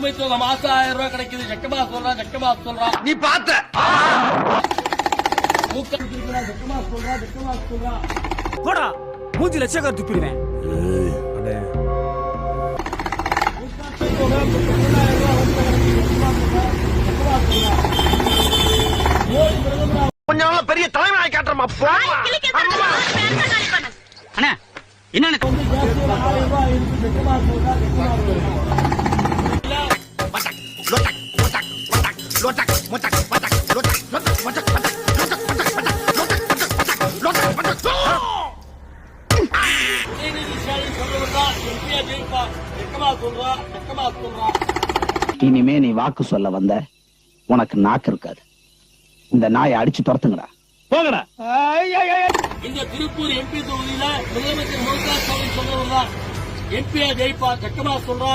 மாசம் 1000 ரூபாய் கிடைக்குது. ஜக்கமா சொல்றான். நீ பார்த்த ஜக்கமா சொல்றான். போடா மூஞ்சி லட்சக்கார துப்பிடுவேன். கொஞ்ச நாள் பெரிய தலைவனாய் காட்டுறமா. அண்ணா என்ன இனிமே நீ வாக்கு சொல்ல வந்த உனக்கு நாக்கு இருக்காது. இந்த நாயை அடிச்சு துரத்துங்கடா. போங்கடா. இந்த திருப்பூர் எம்பி தொகுதியில முதலமைச்சர் மு க ஸ்டாலின் சொன்னவர் தான் எம்பியா ஜெயிப்பா. ஜக்கமா சொல்றா.